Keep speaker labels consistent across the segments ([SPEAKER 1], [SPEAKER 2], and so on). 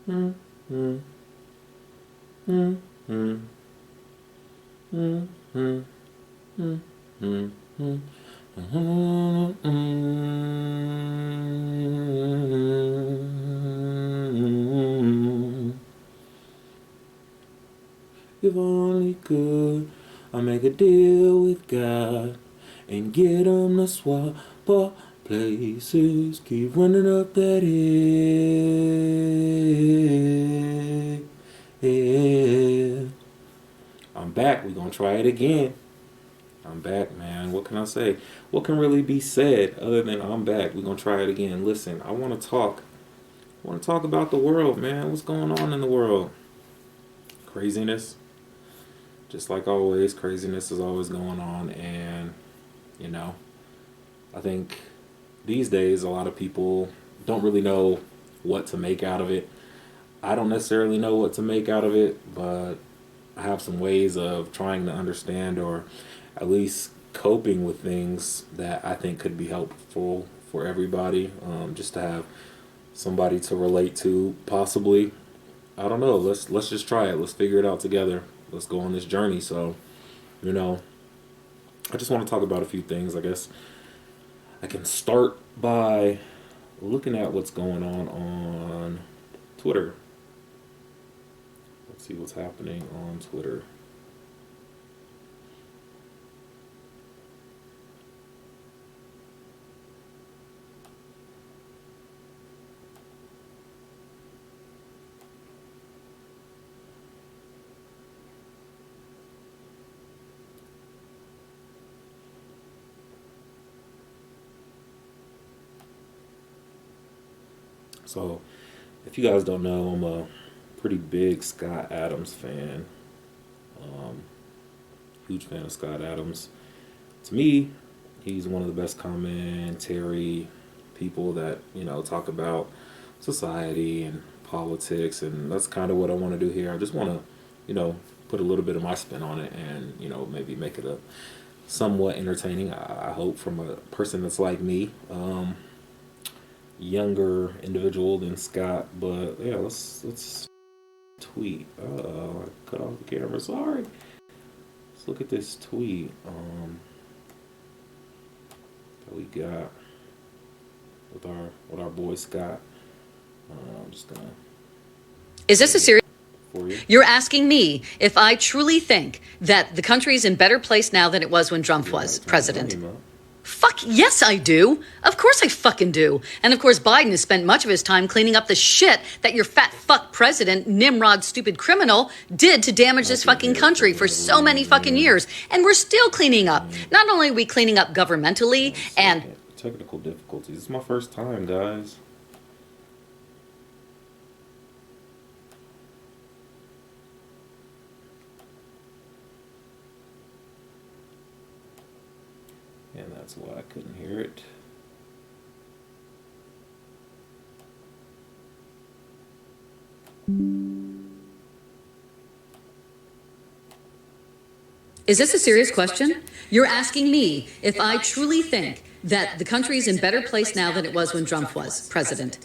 [SPEAKER 1] If only could I make a deal with God and get 'em to swap our places. Keep running up that hill. I'm back. We're going to try it again. I'm back, man. What can I say? What can really be said other than I'm back? We're going to try it again. Listen, I want to talk. I want to talk about the world, man. What's going on in the world? Craziness. Just like always, craziness is always going on. And, you know, I think these days a lot of people don't really know what to make out of it. I don't necessarily know what to make out of it, but I have some ways of trying to understand or at least coping with things that I think could be helpful for everybody. Just to have somebody to relate to, possibly. I don't know. Let's just try it. Let's figure it out together. Let's go on this journey. So, you know, I just want to talk about a few things. I guess I can start by looking at what's going on Twitter. Let's see what's happening on Twitter. So, if you guys don't know, I'm a pretty big Scott Adams fan. Huge fan of Scott Adams. To me, he's one of the best commentary people that, you know, talk about society and politics, and that's kind of what I want to do here. I just want to, you know, put a little bit of my spin on it and, you know, maybe make it a somewhat entertaining, I hope, from a person that's like me. Younger individual than Scott, but yeah, let's tweet. I cut off the camera. Sorry. Let's look at this tweet that we got with our boy Scott. I'm just gonna.
[SPEAKER 2] Is this a serious?
[SPEAKER 1] For you.
[SPEAKER 2] You're asking me if I truly think that the country is in better place now than it was when Trump was president. Fuck yes, I do. Of course I fucking do. And of course Biden has spent much of his time cleaning up the shit that your fat fuck president, Nimrod stupid criminal, did to damage this fucking country for so many fucking years. And we're still cleaning up. Not only are we cleaning up governmentally and...
[SPEAKER 1] Technical difficulties. It's my first time, guys. And that's why I couldn't hear it.
[SPEAKER 2] Is this a serious question? You're asking me if I truly think that the country is in better place now than it was when Trump was president.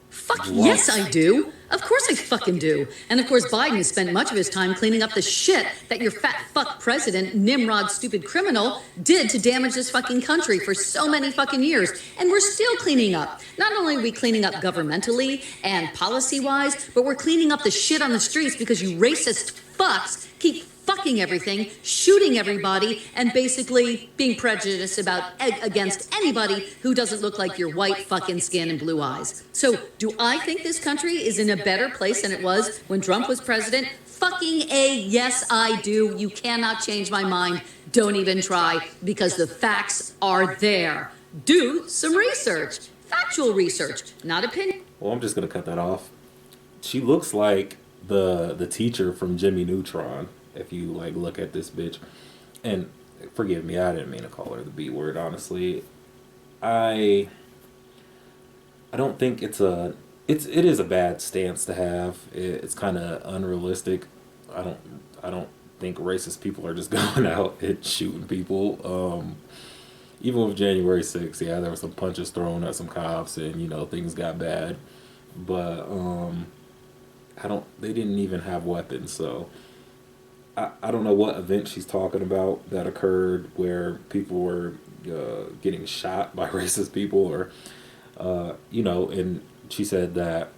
[SPEAKER 2] Fuck yes, I do. Of course I fucking do. And of course Biden has spent much of his time cleaning up the shit that your fat fuck president, Nimrod stupid criminal, did to damage this fucking country for so many fucking years. And we're still cleaning up. Not only are we cleaning up governmentally and policy-wise, but we're cleaning up the shit on the streets because you racist fucks keep fucking everything, shooting everybody, and basically being prejudiced against anybody who doesn't look like your white fucking skin and blue eyes. So, do I think this country is in a better place than it was when Trump was president? Fucking A, yes I do. You cannot change my mind. Don't even try, because the facts are there. Do some research. Factual research, not opinion.
[SPEAKER 1] Well, I'm just gonna cut that off. She looks like the teacher from Jimmy Neutron. If you like look at this bitch, and forgive me, I didn't mean to call her the B word. Honestly, I don't think it is a bad stance to have. It's kind of unrealistic. I don't think racist people are just going out and shooting people. Even with January 6th, yeah, there were some punches thrown at some cops, and you know things got bad. But They didn't even have weapons. So I don't know what event she's talking about that occurred where people were getting shot by racist people, or and she said that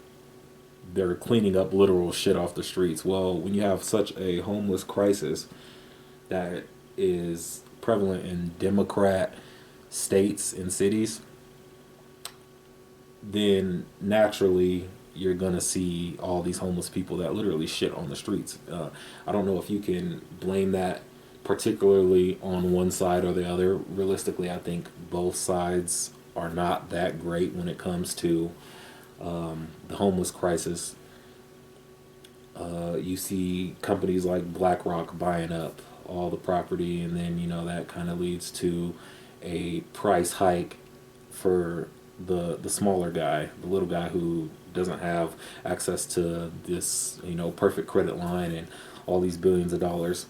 [SPEAKER 1] they're cleaning up literal shit off the streets. Well, when you have such a homeless crisis that is prevalent in Democrat states and cities, then naturally you're gonna see all these homeless people that literally shit on the streets. I don't know if you can blame that particularly on one side or the other. Realistically, I think both sides are not that great when it comes to the homeless crisis. You see companies like BlackRock buying up all the property, and then that kind of leads to a price hike for the smaller guy, the little guy who doesn't have access to this perfect credit line and all these billions of dollars.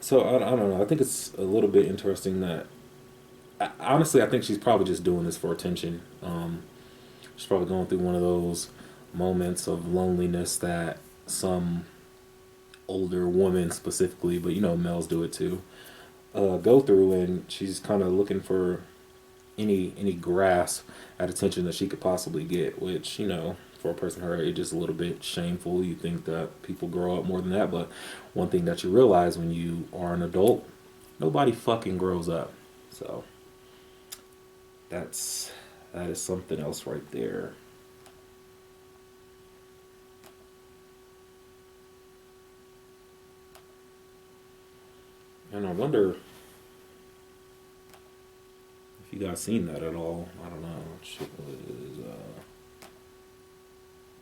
[SPEAKER 1] So I don't know. I think it's a little bit interesting that honestly I think she's probably just doing this for attention. She's probably going through one of those moments of loneliness that some older women specifically, but males do it too, go through, and she's kind of looking for any grasp at attention that she could possibly get, which for a person her age is a little bit shameful. You think that people grow up more than that, but one thing that you realize when you are an adult, nobody fucking grows up. So that is something else right there. And I wonder if you guys seen that at all. I don't know. Shit was,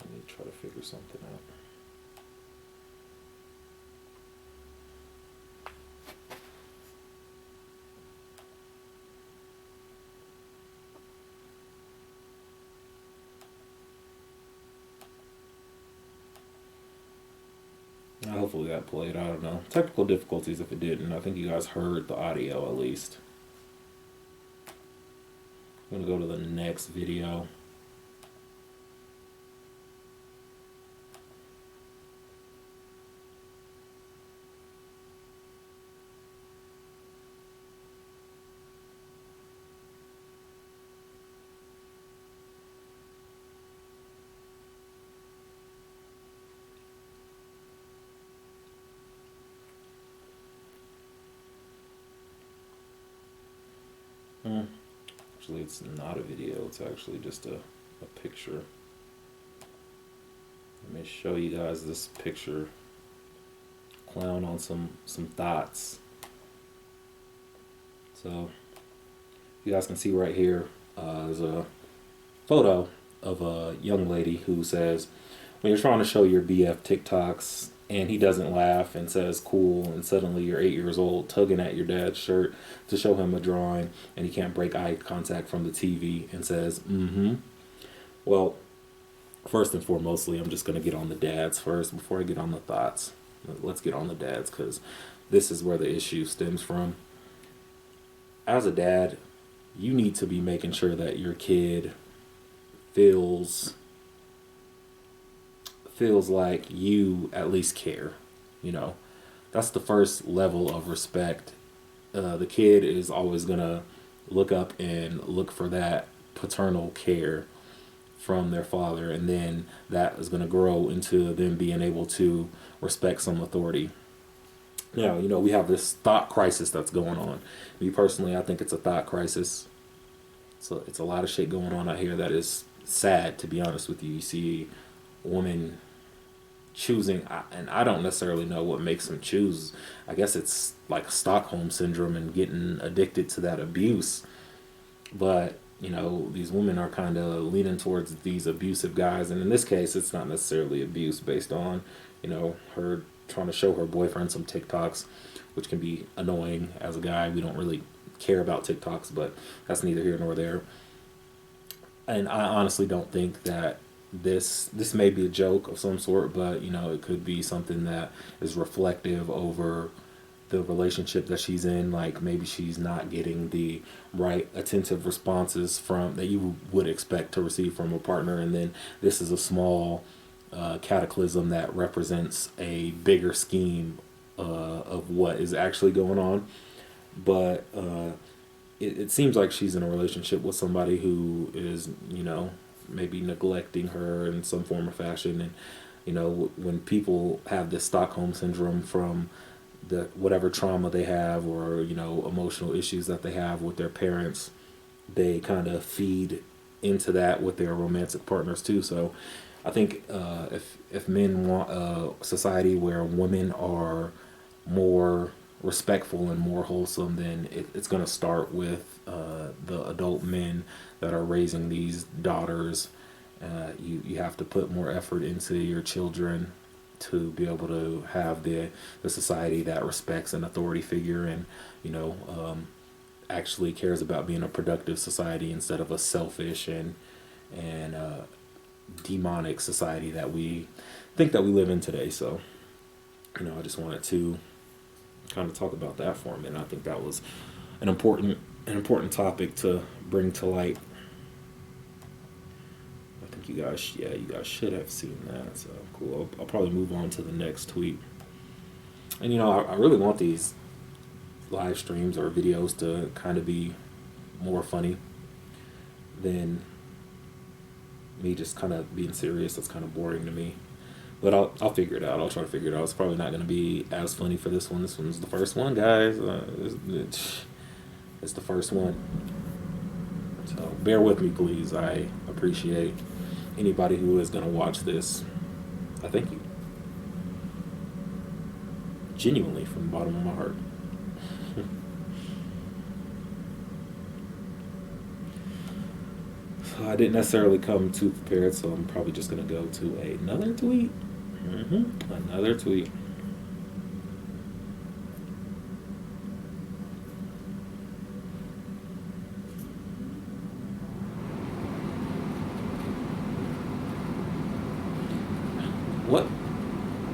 [SPEAKER 1] let me try to figure something out. Hopefully that played. I don't know. Technical difficulties if it didn't. I think you guys heard the audio at least. I'm going to go to the next video. Actually, it's not a video. It's actually just a picture. Let me show you guys this picture. Clown on some thoughts. So, you guys can see right here, there's a photo of a young lady who says, when you're trying to show your BF TikToks and he doesn't laugh and says cool, and suddenly you're 8 years old tugging at your dad's shirt to show him a drawing and he can't break eye contact from the TV and says, Well, first and foremostly, I'm just going to get on the dads first before I get on the thoughts. Let's get on the dads, because this is where the issue stems from. As a dad, you need to be making sure that your kid feels like you at least care. That's the first level of respect. The kid is always gonna look up and look for that paternal care from their father, and then that is gonna grow into them being able to respect some authority. Now, we have this thought crisis that's going on. Me personally, I think it's a thought crisis. So it's a lot of shit going on out here that is sad, to be honest with you. You see women choosing, and I don't necessarily know what makes them choose. I guess it's like Stockholm syndrome and getting addicted to that abuse. But these women are kind of leaning towards these abusive guys, and in this case it's not necessarily abuse based on her trying to show her boyfriend some TikToks, which can be annoying. As a guy, we don't really care about TikToks, but that's neither here nor there. And I honestly don't think that this may be a joke of some sort, but it could be something that is reflective over the relationship that she's in. Like, maybe she's not getting the right attentive responses from that you would expect to receive from a partner, and then this is a small cataclysm that represents a bigger scheme of what is actually going on. But it seems like she's in a relationship with somebody who is, maybe neglecting her in some form or fashion. And, when people have this Stockholm syndrome from the whatever trauma they have, or, emotional issues that they have with their parents, they kind of feed into that with their romantic partners too. So I think if men want a society where women are more respectful and more wholesome, then it's going to start with the adult men that are raising these daughters. You have to put more effort into your children to be able to have the society that respects an authority figure, and actually cares about being a productive society instead of a selfish and demonic society that we think that we live in today. So I just wanted to kind of talk about that for a minute. I think that was an important topic to bring to light. I think you guys should have seen that. So cool. I'll probably move on to the next tweet. And I really want these live streams or videos to kind of be more funny than me just kind of being serious. That's kind of boring to me. But I'll figure it out. I'll try to figure it out. It's probably not going to be as funny for this one. This one's the first one, guys. It's the first one. So bear with me, please. I appreciate anybody who is going to watch this. I thank you. Genuinely, from the bottom of my heart. So I didn't necessarily come too prepared, so I'm probably just going to go to another tweet. Another tweet. What?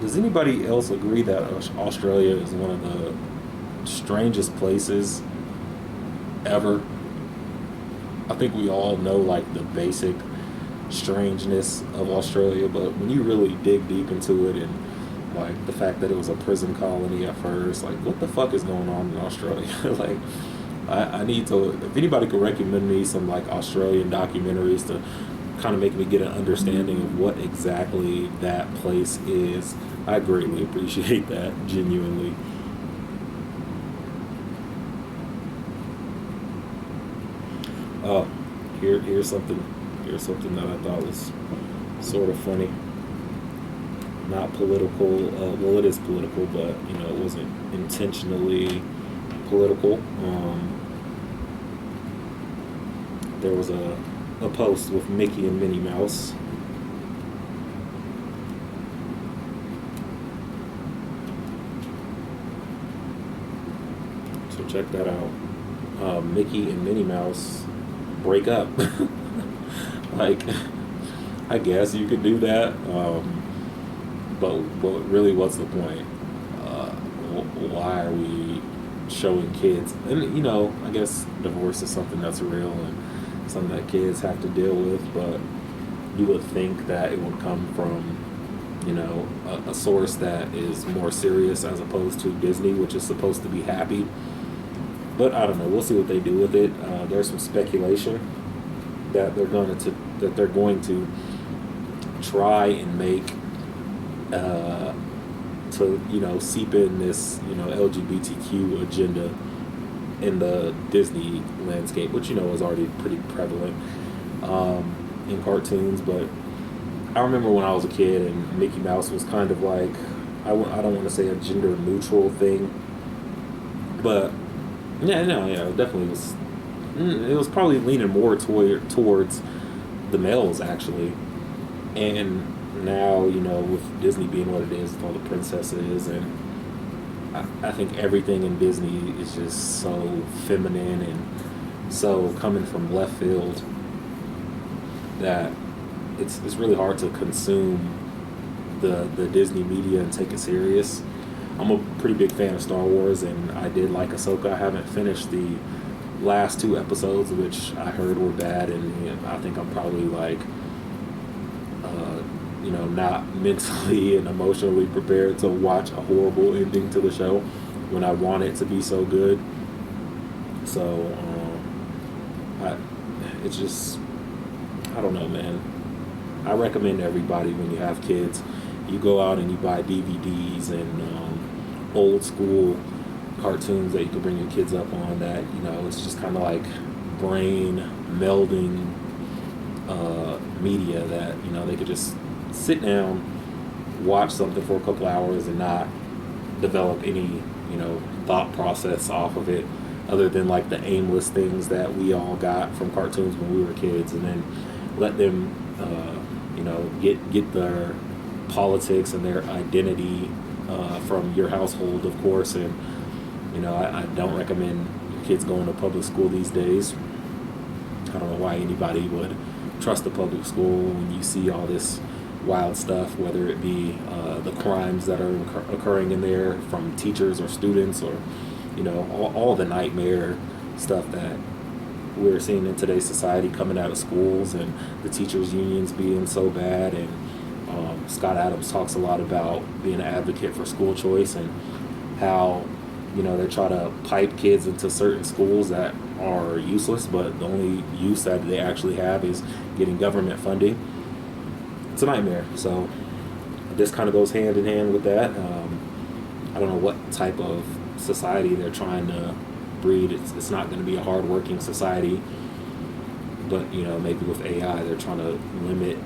[SPEAKER 1] Does anybody else agree that Australia is one of the strangest places ever? I think we all know like the basic strangeness of Australia, but when you really dig deep into it, and like the fact that it was a prison colony at first, like what the fuck is going on in Australia? Like I need to, if anybody could recommend me some like Australian documentaries to kind of make me get an understanding of what exactly that place is, I greatly appreciate that, genuinely. Oh, here's something that I thought was sort of funny. Not political. Well, it is political, but it wasn't intentionally political. There was a post with Mickey and Minnie Mouse. So check that out. Mickey and Minnie Mouse break up. Like, I guess you could do that, but really, what's the point? Why are we showing kids? And I guess divorce is something that's real and something that kids have to deal with. But you would think that it would come from, a source that is more serious, as opposed to Disney, which is supposed to be happy. But I don't know. We'll see what they do with it. There's some speculation that they're going to try and make to seep in this LGBTQ agenda in the Disney landscape, which is already pretty prevalent in cartoons. But I remember when I was a kid and Mickey Mouse was kind of like, I don't want to say a gender neutral thing, but yeah, it definitely was. It was probably leaning more towards the males, actually. And now, with Disney being what it is, with all the princesses, and I think everything in Disney is just so feminine and so coming from left field that it's really hard to consume the Disney media and take it serious. I'm a pretty big fan of Star Wars, and I did like Ahsoka. I haven't finished the last 2 episodes, which I heard were bad, and I think I'm probably like not mentally and emotionally prepared to watch a horrible ending to the show when I want it to be so good. So, it's just, I don't know, man. I recommend everybody when you have kids, you go out and you buy DVDs and old school cartoons that you can bring your kids up on that, it's just kind of like brain melding media that, they could just sit down, watch something for a couple hours and not develop any, thought process off of it other than like the aimless things that we all got from cartoons when we were kids, and then let them, get their politics and their identity from your household, of course. And I don't recommend kids going to public school these days. I don't know why anybody would trust a public school when you see all this wild stuff, whether it be the crimes that are occurring in there from teachers or students, or all the nightmare stuff that we're seeing in today's society coming out of schools, and the teachers unions being so bad. And Scott Adams talks a lot about being an advocate for school choice and how they try to pipe kids into certain schools that are useless, but the only use that they actually have is getting government funding. It's a nightmare. So this kind of goes hand in hand with that. I don't know what type of society they're trying to breed. It's not going to be a hard-working society, but maybe with AI they're trying to limit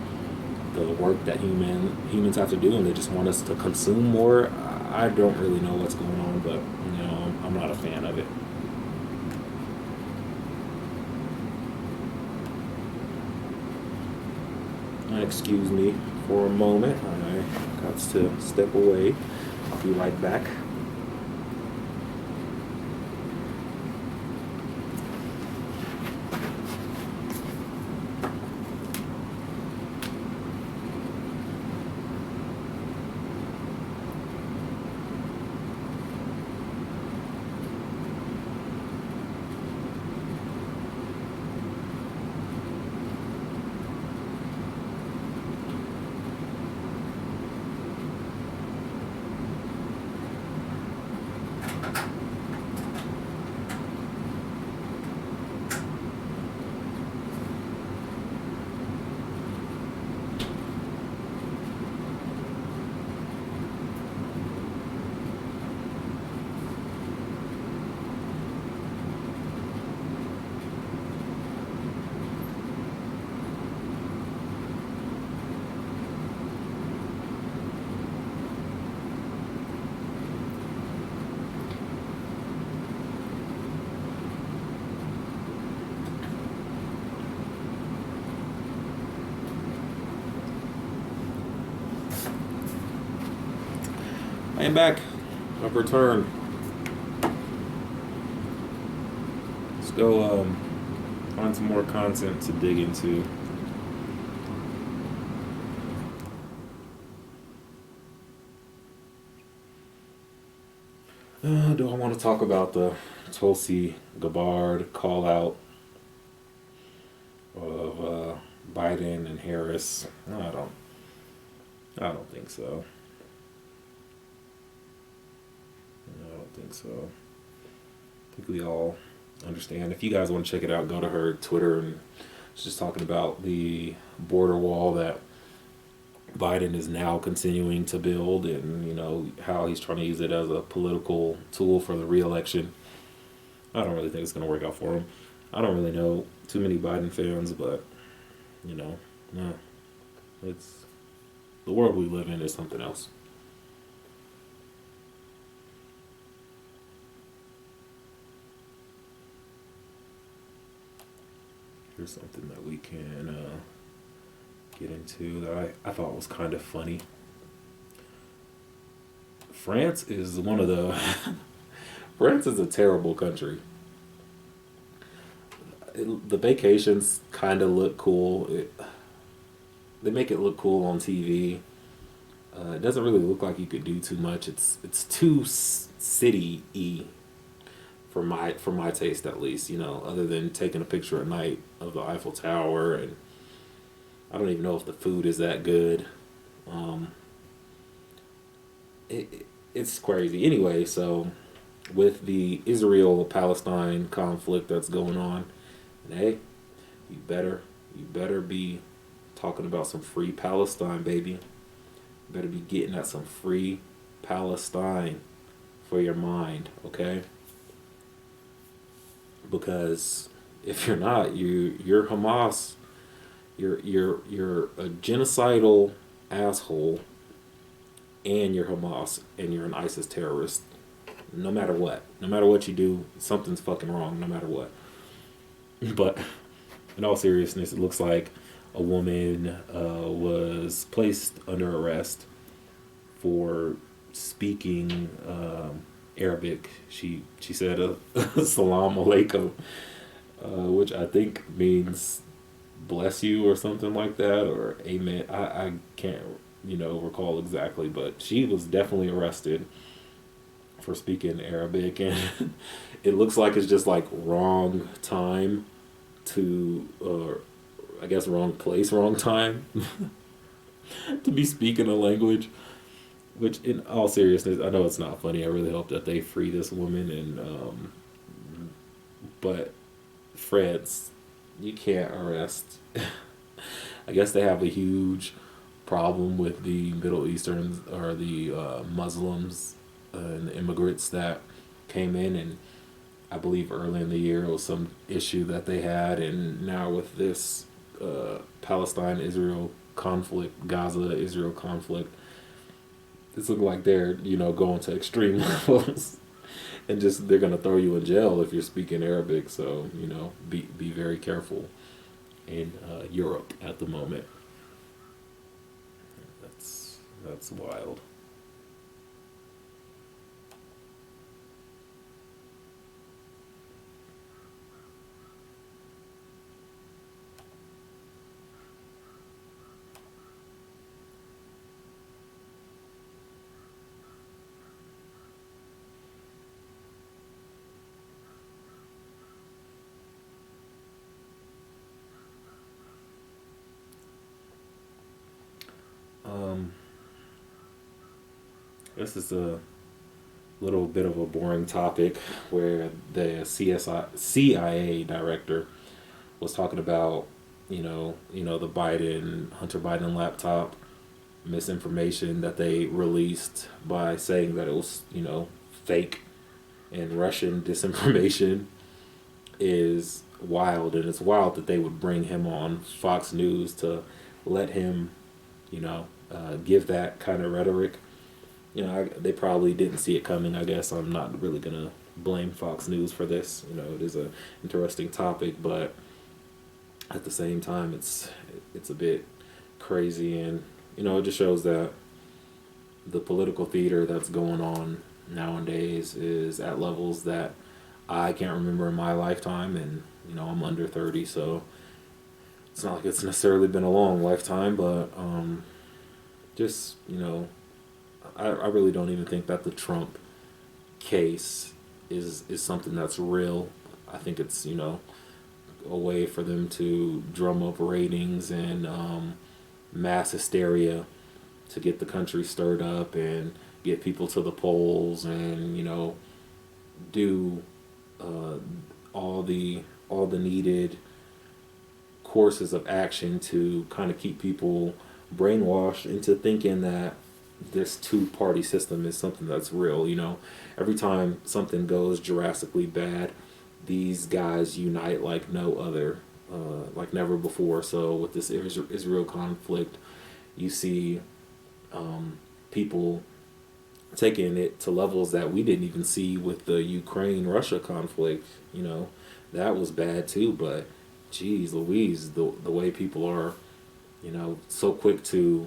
[SPEAKER 1] the work that humans have to do, and they just want us to consume more. I don't really know what's going on, but I'm not a fan of it. Excuse me for a moment. I got to step away. I'll be right back. I am back. I've returned. Let's go find some more content to dig into. Do I want to talk about the Tulsi Gabbard call out of Biden and Harris? I don't think so. I don't think so. I think we all understand. If you guys want to check it out, go to her Twitter, and she's just talking about the border wall that Biden is now continuing to build, and how he's trying to use it as a political tool for the re-election. I don't really think it's going to work out for him. I don't really know too many Biden fans, but it's the world we live in is something else. Here's something that we can get into that I thought was kind of funny. France is one of the France is a terrible country. The vacations kind of look cool. They make it look cool on TV. It doesn't really look like you could do too much. It's too city-y for my taste, at least. Other than taking a picture at night of the Eiffel Tower, and I don't even know if the food is that good. Um, it's crazy. Anyway, so with the Israel-Palestine conflict that's going on, and hey, you better be talking about some free Palestine, baby. You better be getting at some free Palestine for your mind, okay? Because if you're not, you're Hamas. You're a genocidal asshole, and you're Hamas, and you're an ISIS terrorist. No matter what you do, something's fucking wrong. No matter what. But in all seriousness, it looks like a woman was placed under arrest for speaking Arabic. She said "Salam alaikum," which I think means "bless you" or something like that, or "Amen." I can't recall exactly, but she was definitely arrested for speaking Arabic, and it looks like it's just like wrong time to, or I guess wrong place, wrong time to be speaking a language. Which, in all seriousness, I know it's not funny. I really hope that they free this woman, and but France, you can't arrest. I guess they have a huge problem with the Middle Easterns or the Muslims and the immigrants that came in, and I believe early in the year it was some issue that they had, and now with this Palestine Israel conflict, Gaza Israel conflict, it's looking like they're going to extreme levels, and just they're gonna throw you in jail if you're speaking Arabic. So be very careful in Europe at the moment. That's wild. Um, this is a little bit of a boring topic where the CIA director was talking about, the Hunter Biden laptop misinformation that they released by saying that it was, fake, and Russian disinformation is wild. And it's wild that they would bring him on Fox News to let him, give that kind of rhetoric. They probably didn't see it coming. I guess I'm not really gonna blame Fox News for this. It is a interesting topic, but at the same time, it's a bit crazy, and it just shows that the political theater that's going on nowadays is at levels that I can't remember in my lifetime, and I'm under 30, so it's not like it's necessarily been a long lifetime, but just I really don't even think that the Trump case is something that's real. I think it's a way for them to drum up ratings and mass hysteria to get the country stirred up and get people to the polls, and do all the needed courses of action to kind of keep people brainwashed into thinking that this two-party system is something that's real. Every time something goes drastically bad, these guys unite like no other, like never before. So with this Israel conflict, you see people taking it to levels that we didn't even see with the Ukraine-Russia conflict. That was bad too, but geez Louise, the way people are, so quick to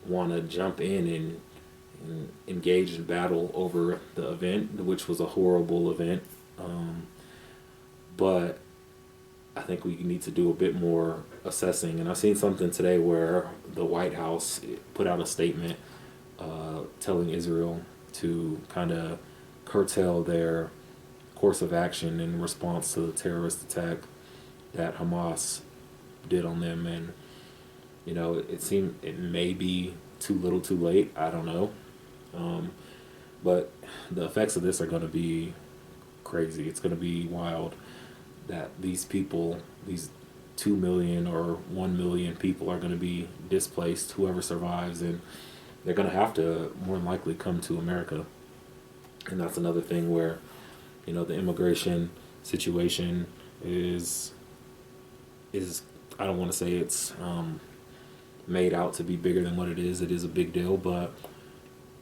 [SPEAKER 1] want to jump in and engage in battle over the event, which was a horrible event. But I think we need to do a bit more assessing. And I've seen something today where the White House put out a statement telling Israel to kind of curtail their course of action in response to the terrorist attack that Hamas did on them. And it seemed it may be too little, too late. I don't know. Um, but the effects of this are going to be crazy. It's going to be wild that these people, these 2 million or 1 million people, are going to be displaced, whoever survives, and they're going to have to more than likely come to America. And that's another thing where, the immigration situation is I don't want to say it's made out to be bigger than what it is. It is a big deal, but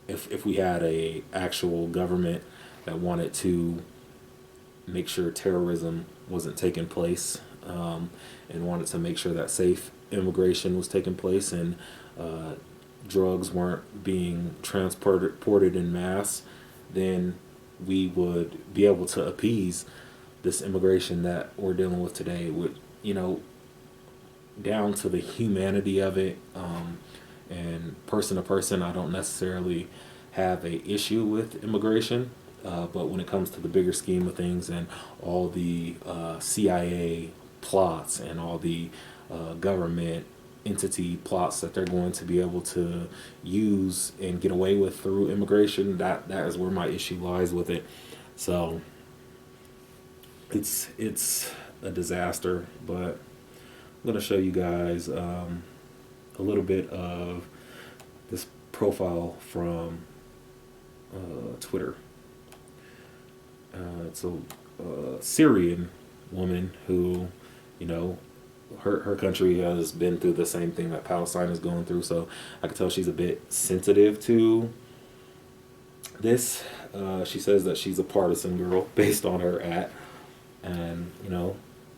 [SPEAKER 1] if we had a actual government that wanted to make sure terrorism wasn't taking place, and wanted to make sure that safe immigration was taking place, and drugs weren't being transported in mass, then we would be able to appease this immigration that we're dealing with today, with down to the humanity of it. And person to person, I don't necessarily have a issue with immigration, but when it comes to the bigger scheme of things and all the CIA plots and all the government entity plots that they're going to be able to use and get away with through immigration, that is where my issue lies with it. So it's a disaster, but I'm going to show you guys a little bit of this profile from Twitter. It's a Syrian woman who, her country has been through the same thing that Palestine is going through, so I can tell she's a bit sensitive to this. She says that she's a partisan girl based on her and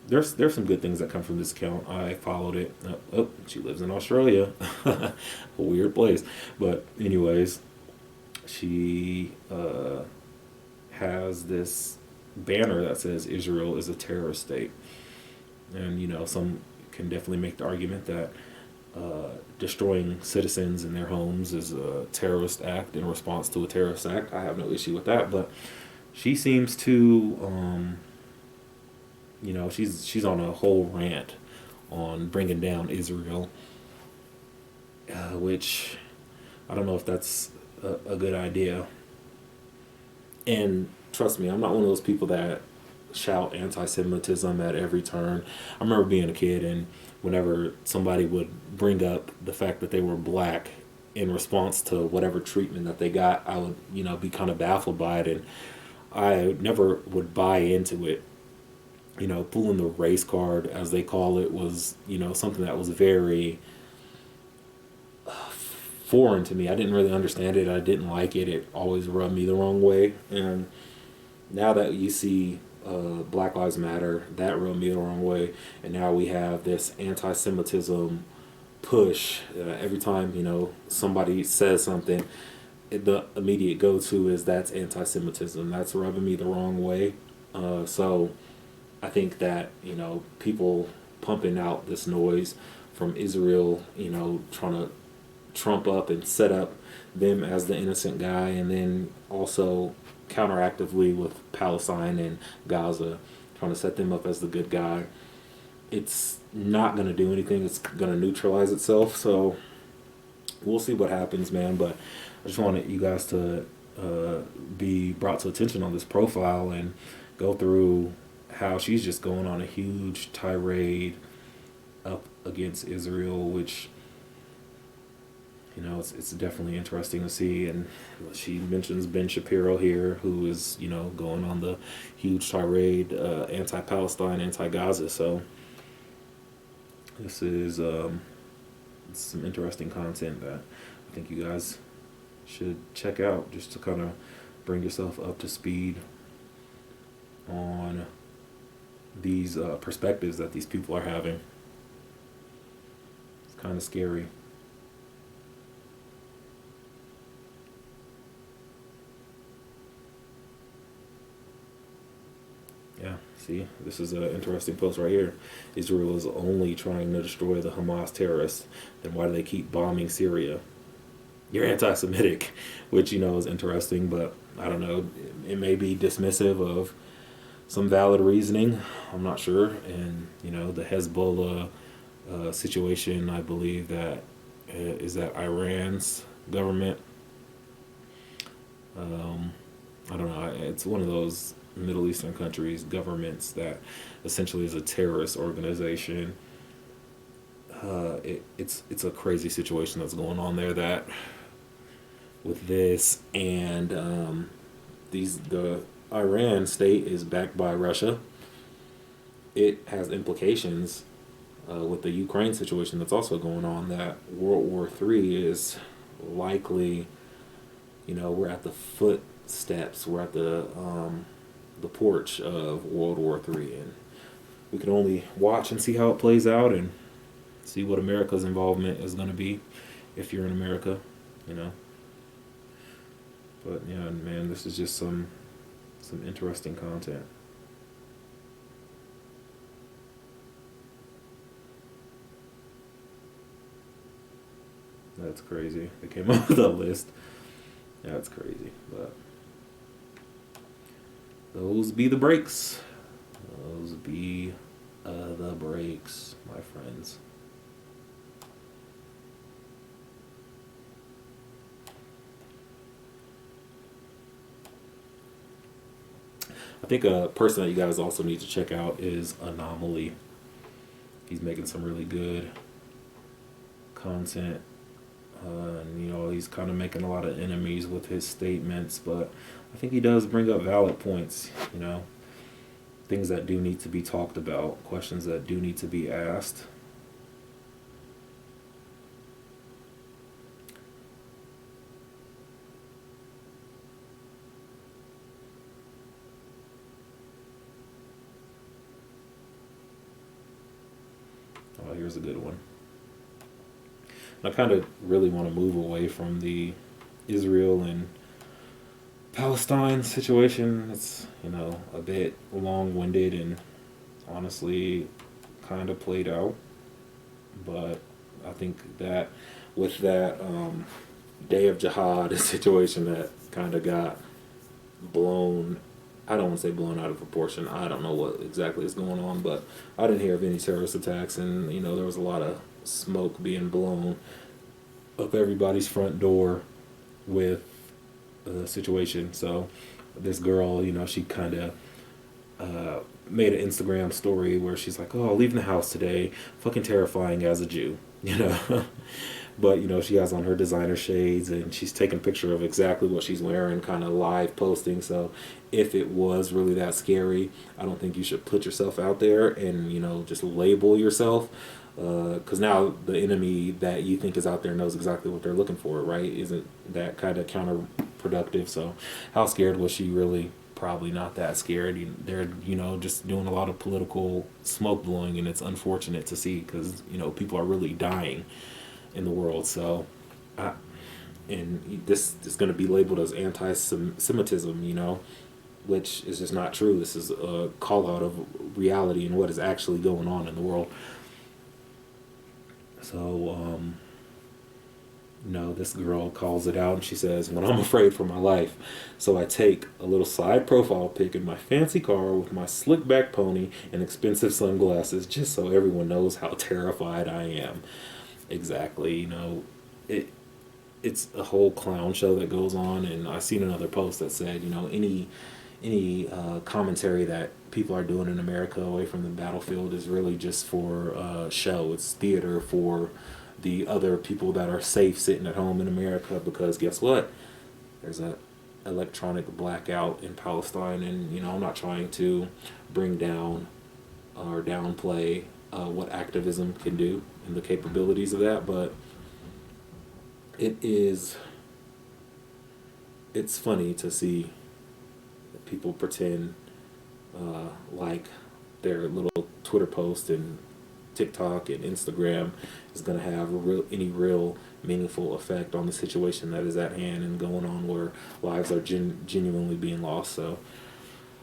[SPEAKER 1] there's some good things that come from this account. I followed it. Oh, she lives in Australia, a weird place. But anyways, she has this banner that says Israel is a terrorist state, and some can definitely make the argument that destroying citizens in their homes is a terrorist act in response to a terrorist act. I have no issue with that, but she seems to she's on a whole rant on bringing down Israel, which I don't know if that's a good idea. And trust me, I'm not one of those people that shout anti-Semitism at every turn. I remember being a kid, and whenever somebody would bring up the fact that they were black in response to whatever treatment that they got, I would, be kind of baffled by it, and I never would buy into it. Pulling the race card, as they call it, was, something that was very foreign to me. I didn't really understand it. I didn't like it. It always rubbed me the wrong way. And now that you see Black Lives Matter, that rubbed me the wrong way. And now we have this anti-Semitism push. Every time, somebody says something, the immediate go-to is that's anti-Semitism. That's rubbing me the wrong way. So I think that, people pumping out this noise from Israel, trying to trump up and set up them as the innocent guy, and then also counteractively with Palestine and Gaza, trying to set them up as the good guy. It's not going to do anything. It's going to neutralize itself. So we'll see what happens, man. But I just wanted you guys to be brought to attention on this profile and go through how she's just going on a huge tirade up against Israel, which, it's definitely interesting to see. And she mentions Ben Shapiro here, who is, going on the huge tirade, anti-Palestine, anti-Gaza. So this is some interesting content that I think you guys should check out, just to kind of bring yourself up to speed on these perspectives that these people are having. It's kind of scary. Yeah, see, this is an interesting post right here. Israel is only trying to destroy the Hamas terrorists. Then why do they keep bombing Syria? You're anti-Semitic, which, is interesting, but I don't know. It may be dismissive of some valid reasoning. I'm not sure. And, the Hezbollah situation, I believe that is that Iran's government. I don't know. It's one of those Middle Eastern countries, governments that essentially is a terrorist organization. It's a crazy situation that's going on there. That with this and the Iran state is backed by Russia. It has implications with the Ukraine situation that's also going on. That World War III is likely, we're at the footsteps, we're at the porch of World War III, and we can only watch and see how it plays out and see what America's involvement is going to be if you're in America, you know. But yeah, man, this is just some interesting content. That's crazy. They came up with a list. That's crazy. But those be the breaks. Those be the breaks, my friends. I think a person that you guys also need to check out is Anomaly. He's making some really good content. And, he's kind of making a lot of enemies with his statements, but I think he does bring up valid points, things that do need to be talked about, questions that do need to be asked. Oh, here's a good one. I kind of really want to move away from the Israel and Palestine situation. It's, a bit long-winded and honestly kind of played out. But I think that with that Day of Jihad situation that kind of got blown, I don't want to say blown out of proportion. I don't know what exactly is going on, but I didn't hear of any terrorist attacks, and there was a lot of smoke being blown up everybody's front door with the situation. So this girl, she kind of made an Instagram story where she's like, "Oh, leaving the house today, fucking terrifying as a Jew," But she has on her designer shades, and she's taking a picture of exactly what she's wearing, kind of live posting. So if it was really that scary, I don't think you should put yourself out there and just label yourself, because now the enemy that you think is out there knows exactly what they're looking for, right? Isn't that kind of counterproductive? So how scared was she really? Probably not that scared. They're just doing a lot of political smoke blowing, and it's unfortunate to see because people are really dying in the world. So, and this is going to be labeled as anti-Semitism, which is just not true. This is a call out of reality and what is actually going on in the world. So, this girl calls it out and she says, "When I'm afraid for my life, so I take a little side profile pic in my fancy car with my slick back pony and expensive sunglasses just so everyone knows how terrified I am." Exactly, it's a whole clown show that goes on, and I seen another post that said, any commentary that people are doing in America away from the battlefield is really just for show. It's theater for the other people that are safe sitting at home in America, because guess what? There's a electronic blackout in Palestine, and I'm not trying to bring down or downplay what activism can do and the capabilities of that, but it's funny to see people pretend like their little Twitter post and TikTok and Instagram is going to have any real meaningful effect on the situation that is at hand and going on, where lives are genuinely being lost. So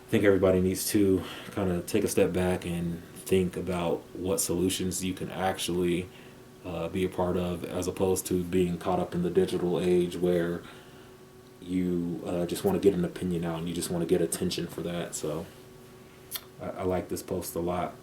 [SPEAKER 1] I think everybody needs to kind of take a step back and think about what solutions you can actually be a part of, as opposed to being caught up in the digital age where you just want to get an opinion out and you just want to get attention for that. So I like this post a lot.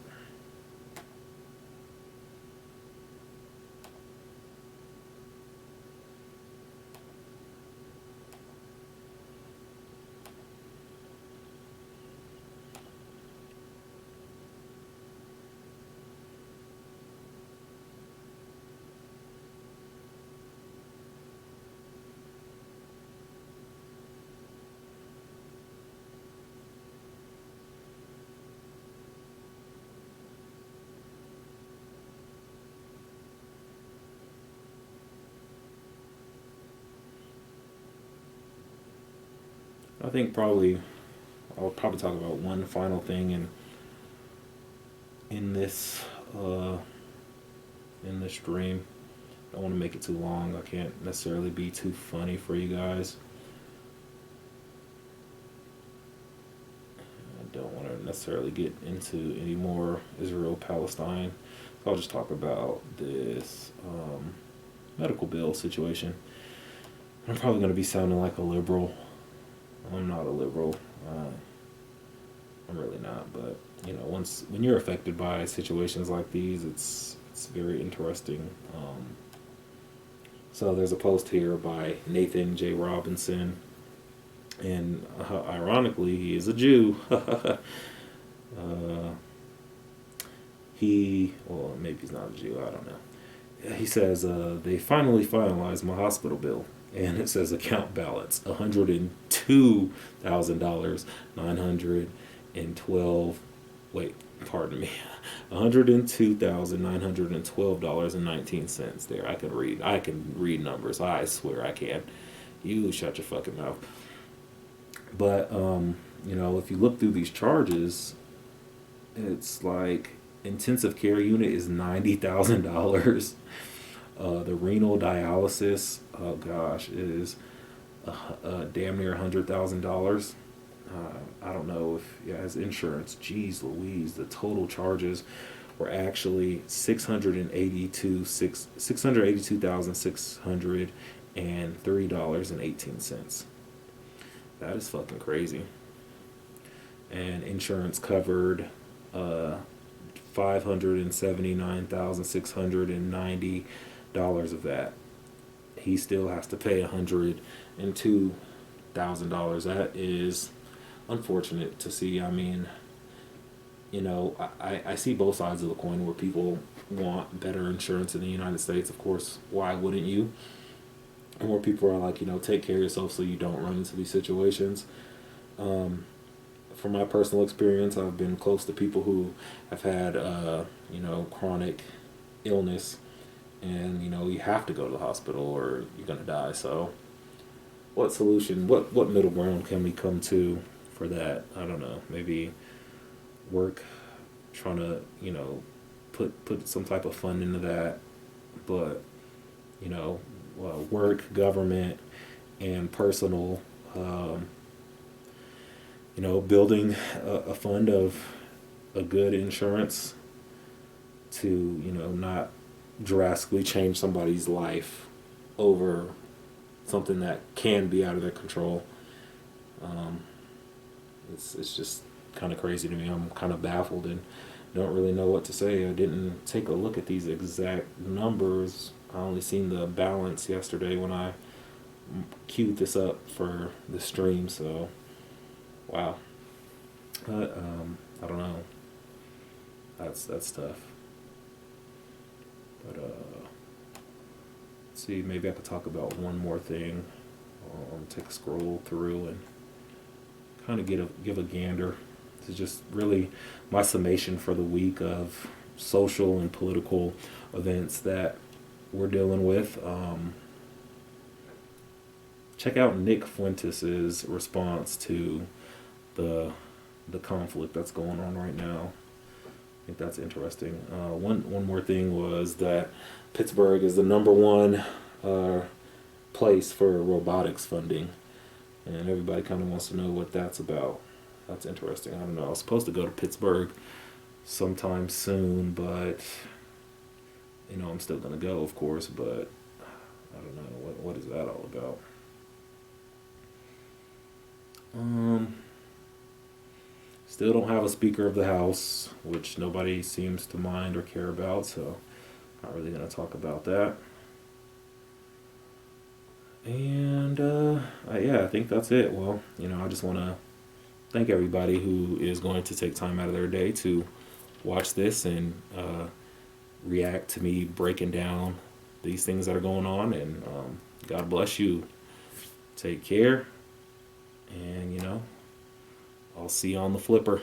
[SPEAKER 1] I think I'll probably talk about one final thing in this uh, in this stream. I don't want to make it too long. I can't necessarily be too funny for you guys. I don't want to necessarily get into any more Israel Palestine. So I'll just talk about this medical bill situation. I'm probably going to be sounding like a liberal. I'm not a liberal. I'm really not. But you know, when you're affected by situations like these, it's very interesting. So there's a post here by Nathan J. Robinson, and ironically, he is a Jew. Well, maybe he's not a Jew. I don't know. He says they finally finalized my hospital bill, and it says account balance $102,000 912. Wait, pardon me. $102,912.19 there. I can read numbers. I swear I can. You shut your fucking mouth. But you know, if you look through these charges, it's like intensive care unit is $90,000. The renal dialysis, oh gosh, is damn near $100,000. I don't know if it has insurance. Jeez Louise, the total charges were actually $682,603.18. That is fucking crazy. And insurance covered $579,690 of that. He still has to pay $102,000. That is unfortunate to see. I mean, you know, I see both sides of the coin where people want better insurance in the United States. Of course, why wouldn't you? More people are like, you know, take care of yourself so you don't run into these situations. From my personal experience, I've been close to people who have had, you know, chronic illness, and you know, you have to go to the hospital or you're gonna die. So, what solution? What middle ground can we come to for that? I don't know. Maybe work, trying to, you know, put some type of fund into that, but you know, work, government, and personal. You know, building a fund of a good insurance to, you know, not drastically change somebody's life over something that can be out of their control. It's just kind of crazy to me. I'm kind of baffled and don't really know what to say. I didn't take a look at these exact numbers. I only seen the balance yesterday when I queued this up for the stream. So, wow. But I don't know. That's tough. But let's see. Maybe I could talk about one more thing. Take a scroll through and kind of give a gander. This is just really my summation for the week of social and political events that we're dealing with. Check out Nick Fuentes' response to the conflict that's going on right now. I think that's interesting. One more thing was that Pittsburgh is the number one place for robotics funding, and everybody kind of wants to know what that's about. That's interesting. I don't know. I was supposed to go to Pittsburgh sometime soon, but you know, I'm still gonna go, of course. But I don't know what is that all about. Still don't have a Speaker of the House, which nobody seems to mind or care about, so not really going to talk about that. And, yeah, I think that's it. Well, you know, I just want to thank everybody who is going to take time out of their day to watch this and react to me breaking down these things that are going on. And God bless you. Take care. And, you know, I'll see you on the flipper.